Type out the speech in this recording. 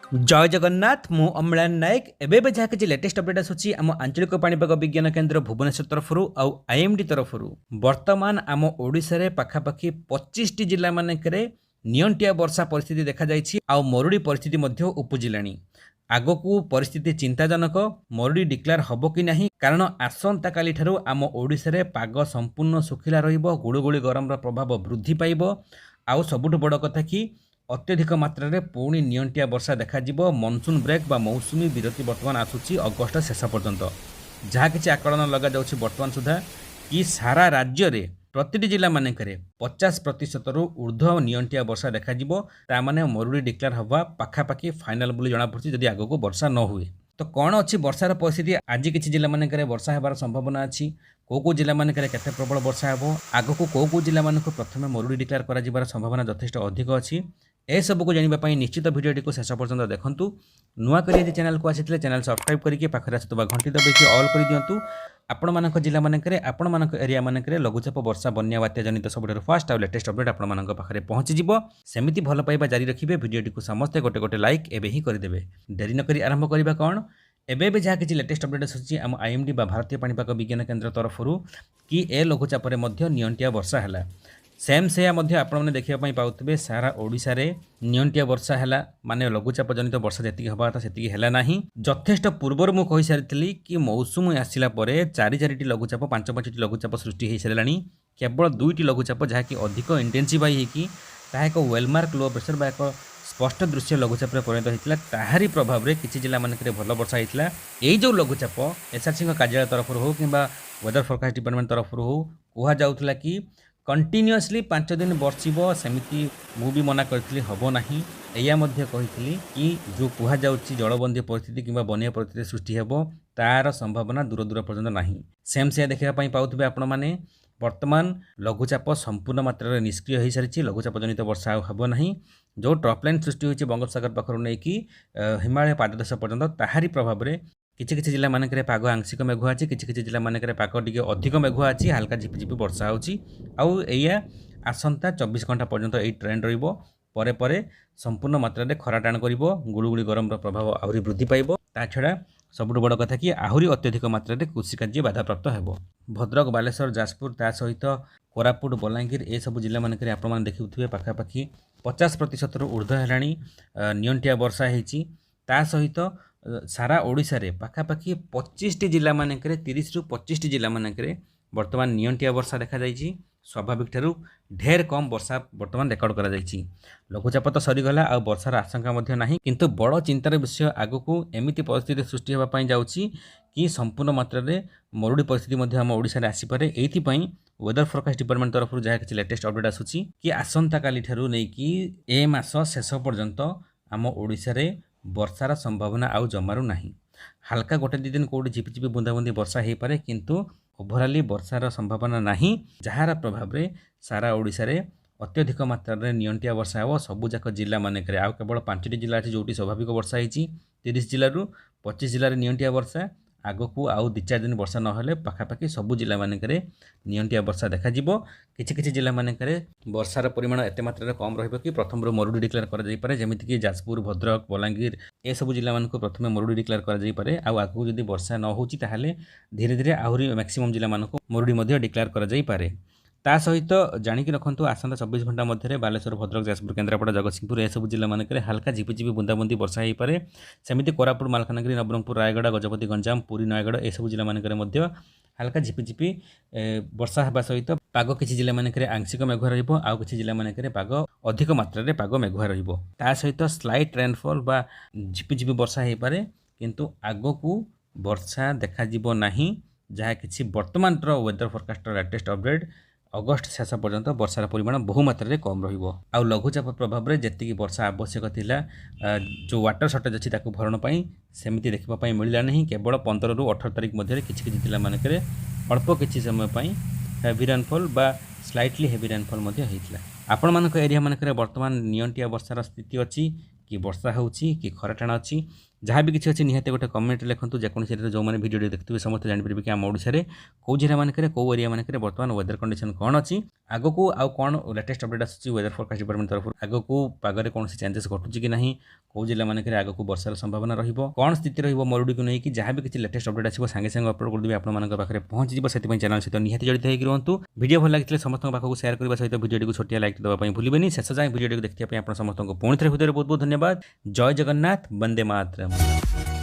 जय जगन्नाथ मु अम्लान नायक एबे जहाँ किसी लेटेस्ट अपडेट आसूँ आम आंचलिक पाणीपाग विज्ञान केन्द्र भुवनेश्वर तरफ आउ आईएमडी तरफ वर्तमान आम ओडिशा रे पाखापाखि 25 जिला मानक नियंटिया वर्षा परिस्थिति देखा जाइछि आउ मरुड़ी परिस्थिति मध्य उपजिलानी आगकू परिस्थिति चिंताजनक मरुड़ी डिक्लेयर हबो कि नहीं कारण आसंता काली ठारू आम ओडिशा रे पाग संपूर्ण सुखिला रहिबो गुळुगुळी गरम प्रभाव वृद्धि पाइबो आउ सबुठु बड़ कथा कि अत्यधिक मात्रा रे पुणी नियंटिया वर्षा देखा मनसून ब्रेक बा मौसुमी विरति बर्तमान आसूची अगस्ट शेष पर्यंत जहाँ किसी आकलन लगा जाउछि बर्तमान सुधा कि सारा राज्य रे प्रति जिला मानक 50% रु ऊर्ध्व नियंटिया वर्षा देखा ता माने मरुड़ी डिक्लेयर हवा पाखापाखि फाइनाल बोली जना पड़छि जदि आगको वर्षा न हुए। तो कौन अच्छी वर्षार परिस्थिति आज किसी जिला मानक वर्षा होबार संभावना अच्छी कौ जिला मानक केते प्रबल वर्षा हेबो आगको कौ जिला मानक प्रथमे मरुड़ी डिक्लेयर करा जिबार संभावना यथेष्ट अधिक अच्छी ए सब को जानिबा निश्चित भिडियोटी को शेष पर्यंत देखंतु नुआ करी चैनल को आसीथिले चैनल सब्सक्राइब करके पाखरे आसुतबा घंटी दबाइकी ऑल कर दियंतु आपण मानक जिला मानक आपण मानक एरिया मानक लघुचाप वर्षा बन्या बात्या जनित सबुठारु फास्ट आ लेटेस्ट अपडेट आपण मानक पाखरे पहुंची जिवो सेमिति भल पाइबा जारी रखिबे भिडियोटी को समस्त गोटे गोटे लाइक एबे ही कर देबे देरी न करी आरंभ करबा कोन एबे जहाँ किसी लेटेस्ट अपडेट आसूँ आम आईएमडी बा भारतीय पाणीपाग विज्ञान केन्द्र तरफ कि ए लघुचाप मध्य नियंटिया वर्षा है सेम से आपने देखा पाते सारा ओडिशा रे नियंटिया वर्षा है माने लघुचाप जनित वर्षा जी हवा था से यथेष्ट पूर्वर मुझे कही सारी कि मौसुमी आसला 4 लघुचाप 5 लघुचाप सृष्टि हो सारा केवल 2टी लघुचाप जहाँकि अधिक इंटेन्सीफाई होता एक वेलमार्क लो प्रेसर बा एक स्पष्ट दृश्य लघुचाप परिणत होता ताहारी प्रभाव में किसी जिला मानक भल वर्षा होता यही जो लघुचाप एसआरसी कार्यालय तरफ हो कि वेदर फोरकास्ट डिपार्टमेंट तरफ हो कहुला कि कंटिन्यूअसली 5 दिन बर्षिब सेमिति मु भी मना करी हम ना या कही कि जो कहुच्छी जलबंदी परिस्थिति कि बन्या परिस्थिति सृष्टि हे तार संभावना दूर दूर पर्यंत ना सेम से देखा पाते आपण मैंने वर्तमान लघुचाप संपूर्ण मात्रा निष्क्रिय हो सारी लघुचाप जनित वर्षा हेब ना जो ट्रपलाइन सृष्टि होती बंगोपसागर पाखर नहीं कि हिमालय पाददेश पर्यंत ताहारी प्रभाव में किसी जिला मानक पाग आंशिक मेघुआ अच्छी किसी जिला मानक पाग टी अधिक मेघुआ अच्छी हल्का झिपिझिपि वर्षा होया आसंता 24 घंटा पर्यंत यही ट्रेंड रही परे संपूर्ण मात्रा खरा टाण कर गुड़गुड़ी गरम प्रभाव आहरी वृद्धि पाइब ता छड़ा सबुठ बड़ कथा कि आहरी अत्यधिक मात्रा कृषि कार्य बाधाप्राप्त हो भद्रक बालेश्वर जाजपुर ता सहित कोरापुट बलांगीर ए सब जिला मानक आपने देखुए पाखापाखि 50% रु ऊर्ध्व है नियंटिया वर्षा होती ता सहित सारा ओडिशा रे पाखापाखि 25 जिला मानक 30 रु 25 जिला मानक वर्तमान नियंटिया वर्षा देखा जाइछि स्वाभाविक ठारू ढेर कम वर्षा वर्तमान रेकर्ड करा जाइछि लघुचाप तो सरीगला आ वर्षार आशंका मध्य नाही किंतु बड़ चिंतार विषय आगकू एमिति परिस्थिति सृष्टि होबा पई जाउछि कि संपूर्ण मात्रा रे मरुड़ी परिस्थिति मध्य हम ओडिशा रे आसी पारे एथि पई वेदर फोरकास्ट डिपार्टमेंट तरफ जहाँ किसी लेटेस्ट अपडेट आसूछि कि आसंता काली ठारू नै कि ए मास शेष पर्यंत आम ओडिशा रे वर्षार संभावना आउ जमारू नाही हल्का गोटे 2 दिन कौटी झिपिझिपि बुंदाबुंदी वर्षा हो पारे किंतु ओभराली वर्षार संभावना नाही जार प्रभाव में सारा ओडिशा रे अत्यधिक मात्रा नियंटिया वर्षा हो सबुजाक जिला मानक आउ केवल 5टी जिला अच्छी जो स्वाभाविक वर्षा होती 30 जिलूर 25 जिले नियंटिया वर्षा आगकू आउ 2-4 दिन वर्षा नहले पाखापाखि सबु जिला मानक नियंटिया वर्षा देखा किसी जिला मानक वर्षार परिमाण एत मात्रा कम रहिबो कि प्रथम मरुड़ी डिक्लेयर करा जाई पारे जेमिति कि जाजपुर भद्रक बलांगीर ए सब जिला मानक प्रथम मरुड़ी डिक्लेयर करा जाई पारे आउ आगकू जदि वर्षा न होची ताहाले धीरे धीरे आहरी मैक्सिमम जिला मानक मरुड़ी मध्य डिक्लेयर करा जाई पारे ता सहित जाणिकी रखु आसंता 24 घंटा मध्य बालेश्वर भद्रक जाजपुर केन्द्रापड़ा जगतसिंहपुर ए सब जिला मानक हल्का झिपिझिपि बुंदाबुंदी वर्षा हो पारे सेमिति कोरापुट मालकानगिरी नवरंगपुर रायगड़ा गजपति गंजाम पुरी नयगढ़ ए सब जिला मानक हल्का झिपिझिपि वर्षा होगा सहित पाग किसी जिला मानक आंशिक मेघुआ रहिबो आउ किसी जिला मानक पाग अधिक मात्रा पाग मेघुआ रहिबो ता सहित स्लाइट रेनफॉल बा झिपिझिपि वर्षा हो पारे किंतु आगकू वर्षा देखा जिवो नाही जहाँ किसी वर्तमान weather forecast latest update August शेष पर्यंत वर्षार परिमाण बहुमात्रा कम रहिबो आउ लघुचाप प्रभाव में जी वर्षा आवश्यक थिला जो वाटर सर्टेज अच्छी भरण पर सेमती देखा मिलला नहीं केवल 15 रु 18 तारिख मध्य किसी जिला मानक अल्प किसी समय हेवी रेनफॉल बा स्लाइटली हेवी रेनफॉल होता आपण मान एरिया मानक वर्तमान नियंटिया वर्षार स्थिति अच्छी कि वर्षा होची कि खरा टाण अच्छी जहाँ भी किसी अच्छी निहाती गोटे कमेंट लिखुँ जेकोसी जो मैंने भिडियो देखते समस्त जानीपारे कि आम ओडिशा रे कौ जिला मानक कौ एरिया मानक बर्तमान वेदर कंडीशन कौन अच्छी आग को आउ कौन लेटेस्ट अपडेट आसूँ वेदर फोरकास्ट डिपार्टमेंट तरफ आग को पागरे कौन चेंजेस घटुची कि नहीं कौ जिला मानक आग को वर्षार संभावना रहिबो कौन स्थिति रहिबो मरुडी को नहीं कि जहाँ भी किसी लेटेस्ट अपडेट आसो सांगे सांगे अपलोड करदेवी आपंक पाखे पहुंची जाए से चैनल सहित निहाती जड़ित होगी रुहतु वीडियो भल लगे समस्त पाखक सेयार करने सहित वीडियो को छोटिया लाइक देवाई भूलें शेष जाए वीडियो देखते आप समस्त पुणी थे हृदय बहुत बहुत धन्यवाद जय जगन्नाथ वंदे मातरम।